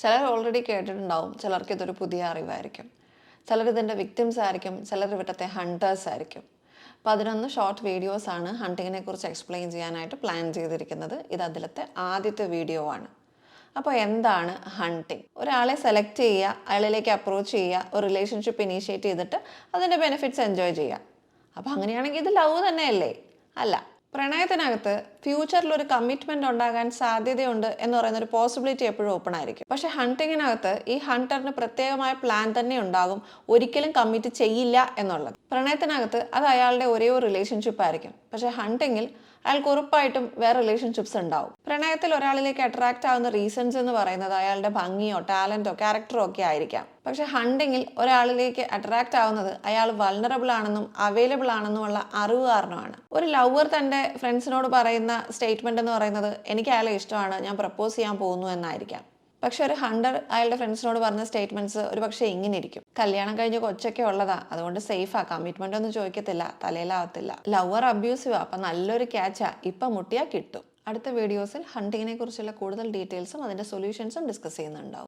ചിലർ ഓൾറെഡി കേട്ടിട്ടുണ്ടാവും, ചിലർക്ക് ഇതൊരു പുതിയ അറിവായിരിക്കും. ചിലർ ഇതിൻ്റെ വിക്ടിംസ് ആയിരിക്കും, ചിലർ ഇവിടുത്തെ ഹണ്ടേഴ്സ് ആയിരിക്കും. 11 ഷോർട്ട് വീഡിയോസാണ് ഹണ്ടിങ്ങിനെ കുറിച്ച് എക്സ്പ്ലെയിൻ ചെയ്യാനായിട്ട് പ്ലാൻ ചെയ്തിരിക്കുന്നത്. ഇത് അതിലത്തെ ആദ്യത്തെ വീഡിയോ ആണ്. അപ്പോൾ എന്താണ് ഹണ്ടിങ്? ഒരാളെ സെലക്ട് ചെയ്യുക, അയാളിലേക്ക് അപ്രോച്ച് ചെയ്യുക, ഒരു റിലേഷൻഷിപ്പ് ഇനീഷ്യേറ്റ് ചെയ്തിട്ട് അതിൻ്റെ ബെനിഫിറ്റ്സ് എൻജോയ് ചെയ്യുക. അപ്പോൾ അങ്ങനെയാണെങ്കിൽ ഇത് ലവ് തന്നെയല്ലേ? അല്ല. പ്രണയത്തിനകത്ത് ഫ്യൂച്ചറിൽ ഒരു കമ്മിറ്റ്മെന്റ് ഉണ്ടാകാൻ സാധ്യതയുണ്ട് എന്ന് പറയുന്ന ഒരു പോസിബിലിറ്റി എപ്പോഴും ഓപ്പൺ ആയിരിക്കും. പക്ഷെ ഹണ്ടിങ്ങിനകത്ത് ഈ ഹണ്ടറിന് പ്രത്യേകമായ പ്ലാൻ തന്നെ ഉണ്ടാകും, ഒരിക്കലും കമ്മിറ്റ് ചെയ്യില്ല എന്നുള്ളത്. പ്രണയത്തിനകത്ത് അത് അയാളുടെ ഒരേ ഒരു റിലേഷൻഷിപ്പ് ആയിരിക്കും. പക്ഷെ ഹണ്ടിങ്ങിൽ അയാൾക്ക് ഉറപ്പായിട്ടും വേറെ റിലേഷൻഷിപ്സ് ഉണ്ടാവും. പ്രണയത്തിൽ ഒരാളിലേക്ക് അട്രാക്റ്റ് ആവുന്ന റീസൺസ് എന്ന് പറയുന്നത് അയാളുടെ ഭംഗിയോ ടാലന്റോ ക്യാരക്ടറോ ഒക്കെ ആയിരിക്കാം. പക്ഷെ ഹണ്ടിങ്ങിൽ ഒരാളിലേക്ക് അട്രാക്റ്റ് ആവുന്നത് അയാൾ വൾണറബിൾ ആണെന്നും അവൈലബിൾ ആണെന്നുമുള്ള അറിവ് കാരണമാണ്. ഒരു ലവർ തൻ്റെ ഫ്രണ്ട്സിനോട് പറയുന്ന സ്റ്റേറ്റ്മെന്റ് എന്ന് പറയുന്നത് എനിക്ക് അയാളെ ഇഷ്ടമാണ്, ഞാൻ പ്രപ്പോസ് ചെയ്യാൻ പോകുന്നു എന്നായിരിക്കാം. പക്ഷെ ഒരു ഹണ്ടർ അയാളുടെ ഫ്രണ്ട്സിനോട് പറഞ്ഞ സ്റ്റേറ്റ്മെന്റ്സ് ഒരു പക്ഷേ ഇങ്ങനെ ഇരിക്കും: കല്യാണം കഴിഞ്ഞ് കൊച്ചൊക്കെ ഉള്ളതാ, അതുകൊണ്ട് സേഫാ, കമ്മിറ്റ്മെന്റ് ഒന്നും ചോദിക്കത്തില്ല, തലയിലാവത്തില്ല. ലവർ അബ്യൂസീവാ, അപ്പം നല്ലൊരു ക്യാച്ചാ, ഇപ്പം മുട്ടിയാൽ കിട്ടും. അടുത്ത വീഡിയോസിൽ ഹണ്ടിങ്ങിനെ കുറിച്ചുള്ള കൂടുതൽ ഡീറ്റെയിൽസും അതിൻ്റെ സൊല്യൂഷൻസും ഡിസ്കസ് ചെയ്യുന്നുണ്ടാവും.